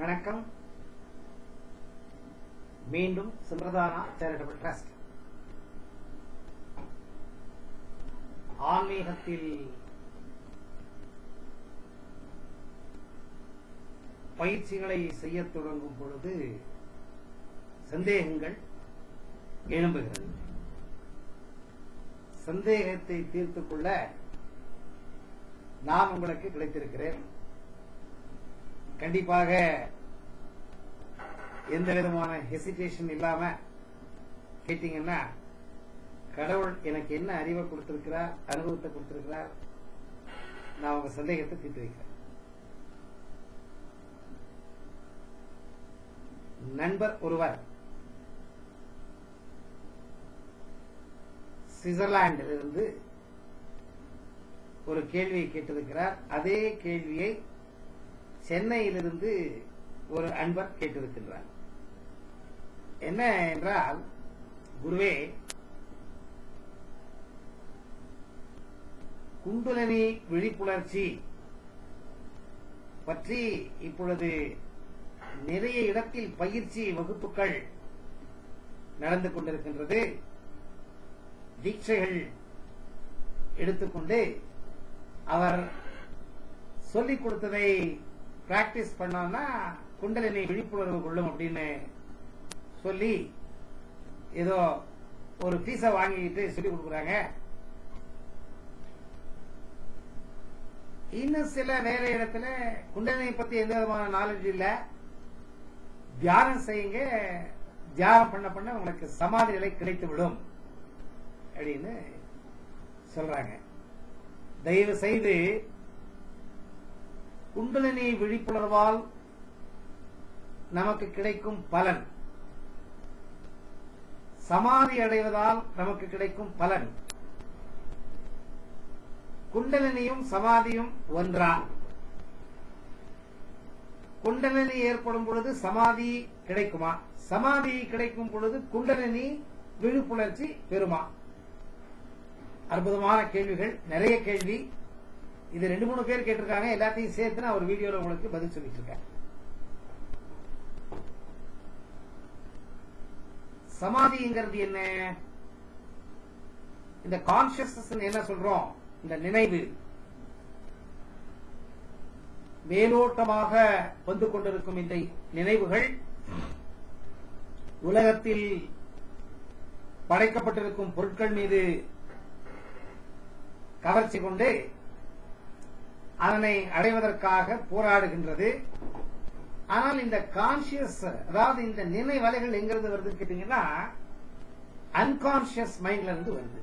வணக்கம். மீண்டும் சிம்ரதானா charitable trust ஆன்மீகத்தில் பயிற்சிகளை செய்ய தொடங்கும் பொழுது சந்தேகங்கள் எழும்புகிறது. சந்தேகத்தை தீர்த்துக் கொள்ள நான் உங்களுக்கு கிடைத்திருக்கிறேன். கண்டிப்பாக எந்த விதமான ஹெசிடேஷன் இல்லாம கேட்டீங்கன்னா, கடவுள் எனக்கு என்ன அறிவை கொடுத்திருக்கிறார், அனுபவத்தை கொடுத்திருக்கிறார், நான் உங்க சந்தேகத்தை தீர்த்து வைக்கிறேன். நண்பர் ஒருவர் சுவிட்சர்லாந்தில் இருந்து ஒரு கேள்வியை கேட்டிருக்கிறார். அதே கேள்வியை சென்னையிலிருந்து ஒரு அன்பர் கேட்டிருக்கின்றார். என்ன என்றால், குருவே, குண்டலினி விழிப்புணர்ச்சி பற்றி இப்பொழுது நிறைய இடத்தில் பயிற்சி வகுப்புகள் நடந்து கொண்டிருக்கின்றது. தீட்சைகள் எடுத்துக்கொண்டு அவர் சொல்லிக் கொடுத்ததை பிராக்டிஸ் பண்ணோம்னா குண்டலினி விழிப்புணர்வு கொள்ளும் அப்படின்னு சொல்லி ஏதோ ஒரு பீஸை வாங்கிட்டு சொல்லிக் கொடுக்குறாங்க. இன்னும் சில வேற இடத்துல குண்டலினி பத்தி எந்த விதமான நாலேஜ் இல்ல, தியானம் செய்யுங்க, தியானம் பண்ண பண்ண உங்களுக்கு சமாதி நிலை கிடைத்து விடும் அப்படின்னு சொல்றாங்க. தயவு செய்து குண்டலினி விழிப்புணர்வால் நமக்கு கிடைக்கும் பலன், சமாதி அடைவதால் நமக்கு கிடைக்கும் பலன், குண்டலினியும் சமாதியும் ஒன்றா? குண்டலினி ஏற்படும் பொழுது சமாதி கிடைக்குமா? சமாதி கிடைக்கும் பொழுது குண்டலினி விழிப்புணர்ச்சி பெறுமா? அற்புதமான கேள்விகள், நிறைய கேள்வி. இது 2-3 பேர் கேட்டிருக்காங்க. எல்லாத்தையும் சேர்த்து நான் ஒரு வீடியோல உங்களுக்கு பதில் சொல்லிட்டு இருக்கேன். சமாதிங்கிறது என்ன? இந்த கான்சியஸ்னஸ் என்ன சொல்றோம்? இந்த நினைவு மேலோட்டமாக வந்து கொண்டிருக்கும் இந்த நினைவுகள் உலகத்தில் படைக்கப்பட்டிருக்கும் பொருட்கள் மீது கவர்ச்சி கொண்டு அதனை அடைவதற்காக போராடுகின்றது. ஆனால் இந்த கான்சியஸ், அதாவது இந்த நினைவலைகள் எங்கிருந்து வருது கேட்டீங்கன்னா, அன்கான்சியஸ் மைண்ட்ல இருந்து வருது.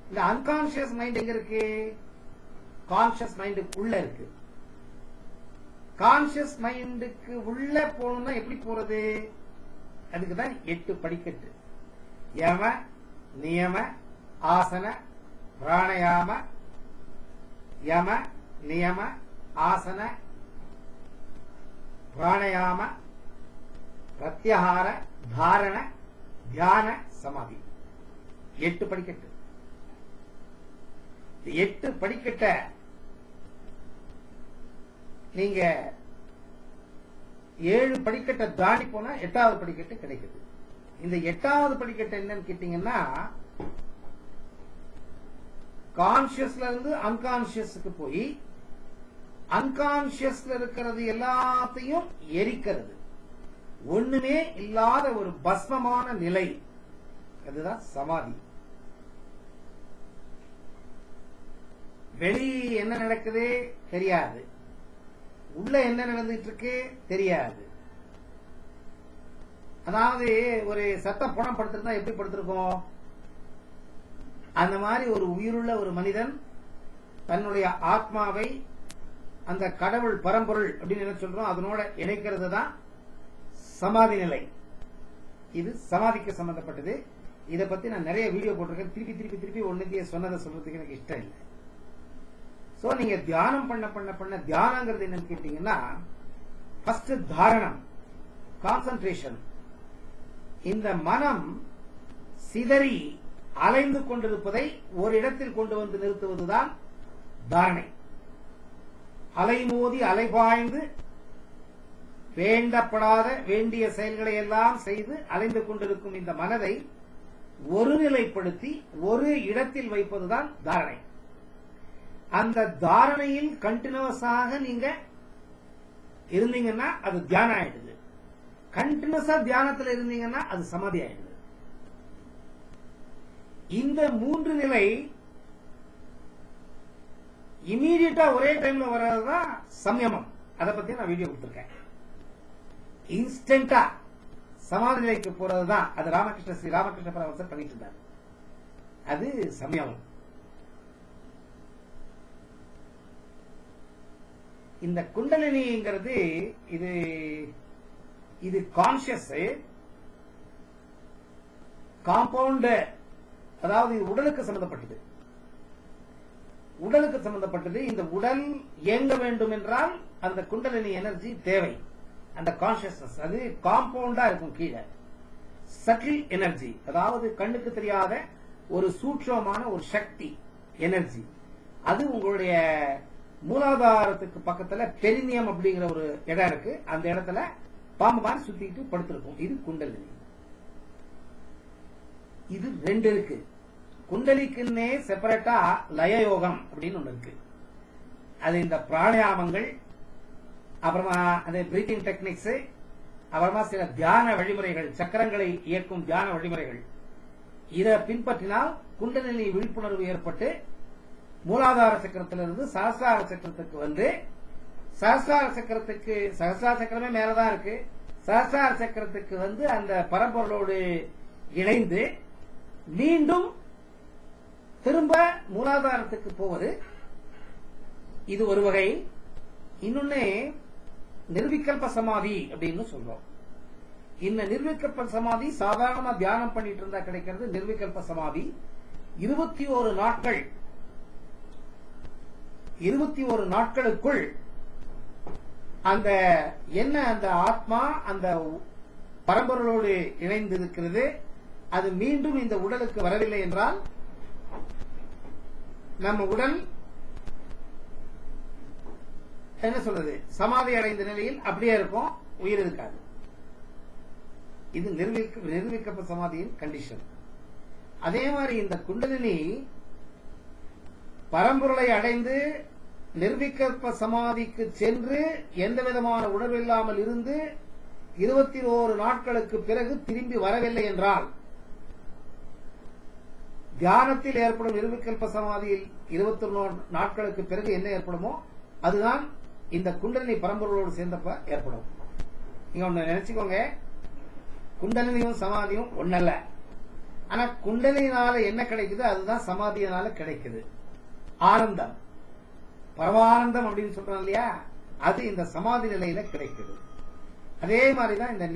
இந்த அன்கான்சியஸ் மைண்ட் எங்க இருக்கு? கான்சியஸ் மைண்டுக்கு உள்ள இருக்கு. கான்சியஸ் மைண்டுக்கு உள்ள போகணும்னா எப்படி போறது? அதுக்குதான் 8 படிக்கட்டு. யம, நியம, ஆசன, பிராணயாம, யம, நியம, ஆசன, பிராணயாம, பிரத்யாகார, தாரண, தியான, சமாதி. 8 படிக்கட்டு. 8 படிக்கட்ட நீங்க 7 படிக்கட்டை தாண்டி போனா 8வது படிக்கட்டு கிடைக்குது. இந்த 8வது படிக்கட்டு என்னன்னு கேட்டீங்கன்னா, கான்சியஸ்ல இருந்து அன்கான்சியஸுக்கு போய் அன்கான்சியஸ்ல இருக்கிறது எல்லாத்தையும் எரிக்கிறது. ஒண்ணுமே இல்லாத ஒரு பஸ்மமான நிலை, அதுதான் சமாதி. வெளியே என்ன நடக்குது தெரியாது, உள்ள என்ன நடந்துட்டு இருக்கு தெரியாது. அதாவது ஒரு சத்த பணம் படுத்திருந்தா எப்படி படுத்திருக்கோம்? அந்த மாதிரி ஒரு உயிருள்ள ஒரு மனிதன் தன்னுடைய ஆத்மாவை அந்த கடவுள் பரம்பொருள் அப்படின்னு என்ன சொல்றோம், அதனோட இணைக்கிறது தான் சமாதி நிலை. இது சமாதிக்கு சம்பந்தப்பட்டது. இதை பத்தி நான் நிறைய வீடியோ போட்டிருக்கேன். திருப்பி திருப்பி திருப்பி ஒன்னுத்தையே சொன்னதை சொல்றதுக்கு எனக்கு இஷ்டம் இல்லை. சோ நீங்க தியானம் பண்ண பண்ண பண்ண, தியானங்கிறது என்னன்னு கேட்டீங்கன்னா, ஃபர்ஸ்ட் தாரணம், கான்சன்ட்ரேஷன். இந்த மனம் சிதறி அலைந்து கொண்டிருப்பதை ஒரு இடத்தில் கொண்டு வந்து நிறுத்துவதுதான் தாரணை. அலைமோதி அலைபாய்ந்து வேண்டப்படாத வேண்டிய செயல்களை எல்லாம் செய்து அலைந்து கொண்டிருக்கும் இந்த மனதை ஒருநிலைப்படுத்தி ஒரு இடத்தில் வைப்பதுதான் தாரணை. அந்த தாரணையில் கண்டினியூஸாக நீங்க இருந்தீங்கன்னா அது தியானம் ஆயிடுது. கண்டினியூஸா தியானத்தில் இருந்தீங்கன்னா அது சமாதி ஆயிடுது. இந்த 3 நிலை இமீடியட்டா ஒரே டைம்ல வர்றதுதான் சம்யமம். அதை பத்தி நான் வீடியோ கொடுத்திருக்கேன். இன்ஸ்டன்டா சமாதி நிலைக்கு போறதுதான் அது ஸ்ரீ ராமகிருஷ்ண பரமஹம்சர் பண்ணிட்டு இருந்தார். அது சம்யமம். இந்த குண்டலினிங்கிறது இது கான்சியஸ் காம்பவுண்ட், அதாவது இது உடலுக்கு சம்பந்தப்பட்டது. உடலுக்கு சம்பந்தப்பட்டது. இந்த உடல் இயங்க வேண்டும் என்றால் அந்த குண்டலினி எனர்ஜி தேவை. அந்த கான்சியஸ்னஸ் அது காம்பவுண்டா இருக்கும். கீழே சட்டில் எனர்ஜி, அதாவது கண்ணுக்கு தெரியாத ஒரு சூட்சமான ஒரு சக்தி எனர்ஜி. அது உங்களுடைய மூலாதாரத்துக்கு பக்கத்துல பெரினியம் அப்படிங்கிற ஒரு இடம் இருக்கு. அந்த இடத்துல பாம்பு மாதிரி சுத்திட்டு படுத்திருக்கும். இது குண்டலினி. இது 2 இருக்கு. குண்டலிக்குன்னே செப்பரேட்டா லயயோகம் அப்படின்னு ஒண்ணு இருக்கு. அது இந்த பிராணாயாமங்கள், அப்புறமா அந்த பிரீத்திங் டெக்னிக்ஸ், அப்புறமா சில தியான வழிமுறைகள், சக்கரங்களை இயக்கும் தியான வழிமுறைகள். இதை பின்பற்றினால் குண்டலினி விழிப்புணர்வு ஏற்பட்டு மூலாதார சக்கரத்திலிருந்து சகஸ்ரார சக்கரத்துக்கு வந்து, சகஸ்ரார சக்கரமே மேலதான் இருக்கு. சகஸ்ரார சக்கரத்துக்கு வந்து அந்த பரம்பொருளோடு இணைந்து மீண்டும் திரும்ப மூலாதாரத்துக்கு போவது. இது ஒரு வகை. இன்னொன்னு நிர்விகல்ப சமாதி அப்படின்னு சொல்றோம். இந்த நிர்விகல்ப சமாதி சாதாரணமா தியானம் பண்ணிட்டு இருந்தா கிடைக்கிறது. நிர்விகல்ப சமாதி 21 நாட்கள், 21 நாட்களுக்குள் அந்த அந்த ஆத்மா அந்த பரம்பொருளோடு இணைந்து இருக்கிறது. அது மீண்டும் இந்த உடலுக்கு வரவில்லை என்றால் நம்ம உடல் என்ன சொல்றது, சமாதி அடைந்த நிலையில் அப்படியே இருக்கும், உயிர் இருக்காது. இது நிர்விகல்ப சமாதியின் கண்டிஷன். அதே மாதிரி இந்த குண்டலினி பரம்பொருளை அடைந்து நிர்விகல்ப சமாதிக்கு சென்று எந்த விதமான உணர்வு இல்லாமல் இருந்து 21 நாட்களுக்கு பிறகு திரும்பி வரவில்லை என்றால், தியானத்தில் ஏற்படும் நிர்விகல்ப சமாதியில் 21 நாட்களுக்கு பிறகு என்ன ஏற்படுமோ அதுதான் இந்த குண்டலினி பரம்பொருளோடு சேர்ந்தப்ப ஏற்படும். நீங்க ஒண்ணு நினைச்சுக்கோங்க, குண்டலினியும் சமாதியும் ஒன்னல்ல. ஆனா குண்டலினால என்ன கிடைக்குது அதுதான் சமாதியினால கிடைக்குது. ஆனந்தம், பரமானந்தம் அப்படின்னு சொல்றோம் இல்லையா, அது இந்த சமாதி நிலையில கிடைக்குது. அதே மாதிரிதான் இந்த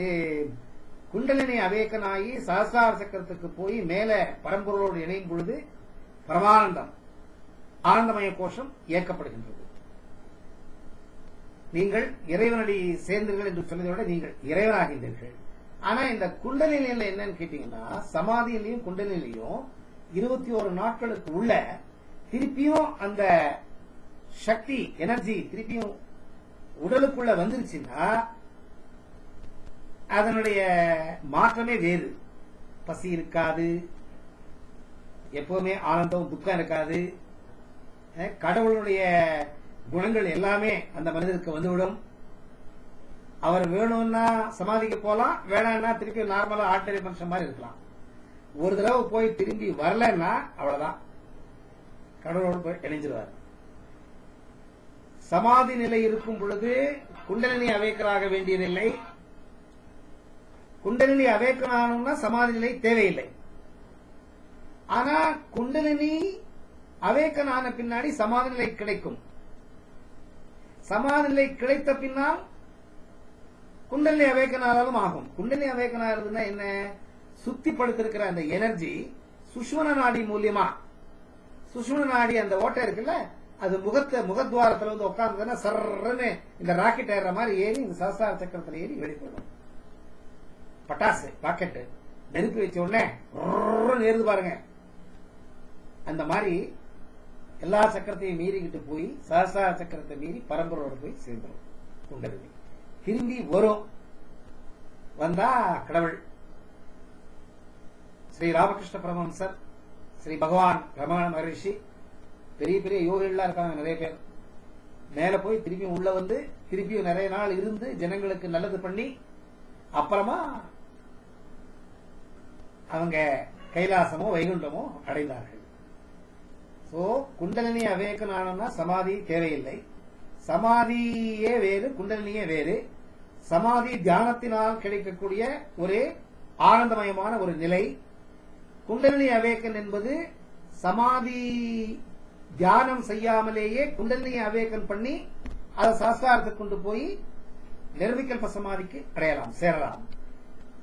குண்டலினி அவேக்கனாகி சகஸ்ரார சக்கரத்துக்கு போய் மேல பரம்பொருளோடு இணையும் பொழுது பரமானந்தம், ஆனந்தமய கோஷம் இயக்கப்படுகின்றது. நீங்கள் இறைவனடி சேர்ந்தீர்கள் என்று சொன்னதை விட நீங்கள் இறைவனாகின்றீர்கள். ஆனா இந்த குண்டலினில என்னன்னு கேட்டீங்கன்னா, சமாதியிலையும் குண்டலிலையும் 21 நாட்களுக்கு உள்ள திருப்பியும் அந்த சக்தி எனர்ஜி திருப்பியும் உடலுக்குள்ள வந்துருச்சுன்னா அதனுடைய மாற்றமே வேறு. பசி இருக்காது, எப்பவுமே ஆனந்தம், துக்கம் இருக்காது. கடவுளுடைய குணங்கள் எல்லாமே அந்த மனிதருக்கு வந்துவிடும். அவர் வேணும்னா சமாதிக்கு போலாம், வேணாம்னா திருப்பி நார்மலா ஆர்டினரி மனுஷன் மாதிரி இருக்கலாம். ஒரு தடவை போய் திரும்பி வரலன்னா அவ்வளவுதான், கடவுளோடு போய் இணைஞ்சிருவார். சமாதி நிலை இருக்கும் பொழுது குண்டலினி அவேக்கனாக வேண்டியதில்லை. குண்டலினி அவேக்கனாகணும்னா சமாதி நிலை தேவையில்லை. ஆனா குண்டலினி அவேக்கனான பின்னாடி சமாதி நிலை கிடைக்கும். சமாதி நிலை கிடைத்த பின்னால் குண்டலினி அவேக்கனாலும் ஆகும். குண்டலினி அவேக்கனா இருந்ததுன்னா என்ன, சுத்தி படுத்திருக்கிற அந்த எனர்ஜி சுஷ்மன நாடி மூலியமா, சுஷ்மன நாடி அந்த ஓட்டை இருக்குல்ல, அது முகத்வாரத்துல வந்து உட்கார்ந்து சர்ன்னு இந்த ராக்கெட் ஏற மாதிரி ஏறி இந்த சகஸ்ரார சக்கரத்துல ஏறி வெளிப்படும். பட்டாசு ராக்கெட் நெருப்பி வச்ச உடனே ஏறுது பாருங்க, அந்த மாதிரி எல்லா சக்கரத்தையும் மீறிக்கிட்டு போய் சகஸ்ரார சக்கரத்தை மீறி பரம்பரோடு போய் சேர்ந்துடும் குண்டலினி. திரும்பி வரும். வந்தா கடவுள். ஸ்ரீ ராமகிருஷ்ண பரமஹம்சர், ஸ்ரீ பகவான் ரமண மகரிஷி, பெரிய பெரிய யோகிகளா இருக்காங்க நிறைய பேர். மேல போய் திருப்பி உள்ள வந்து திருப்பியும் நிறைய நாள் இருந்து ஜனங்களுக்கு நல்லது பண்ணி அப்புறமா அவங்க கைலாசமோ வைகுண்டமோ அடைந்தார்கள். சோ குண்டலினி அவேக்கனானா சமாதி தேவையில்லை. சமாதியே வேறு, குண்டலினியே வேறு. சமாதி தியானத்தினால் கிடைக்கக்கூடிய ஒரு ஆனந்தமயமான ஒரு நிலை. குண்டலினி அவேக்கன் என்பது சமாதி தியானம் செய்யாமலேயே குண்டலினி அவேக்கன் பண்ணி அதை சாஸ்திரத்துக்கு கொண்டு போய் நிர்விகல்ப சமாதிக்கு அடையலாம், சேரலாம்.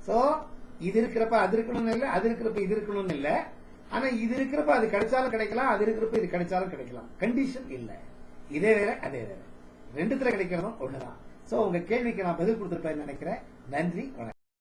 சோ இது இருக்கிறப்ப அது இருக்கணும்னு இல்லை, அது இருக்கிறப்ப இது இருக்கணும்னு இல்லை. ஆனா இது இருக்கிறப்ப அது கிடைச்சாலும் கிடைக்கலாம், அது இருக்கிறப்ப இது கிடைச்சாலும் கிடைக்கலாம். கண்டிஷன் இல்லை. இதே வேற அதே வேற, ரெண்டுத்துல கிடைக்கிறதும் ஒண்ணுதான். சோ உங்க கேள்விக்கு நான் பதில் கொடுத்திருப்பேன்னு நினைக்கிறேன். நன்றி, வணக்கம்.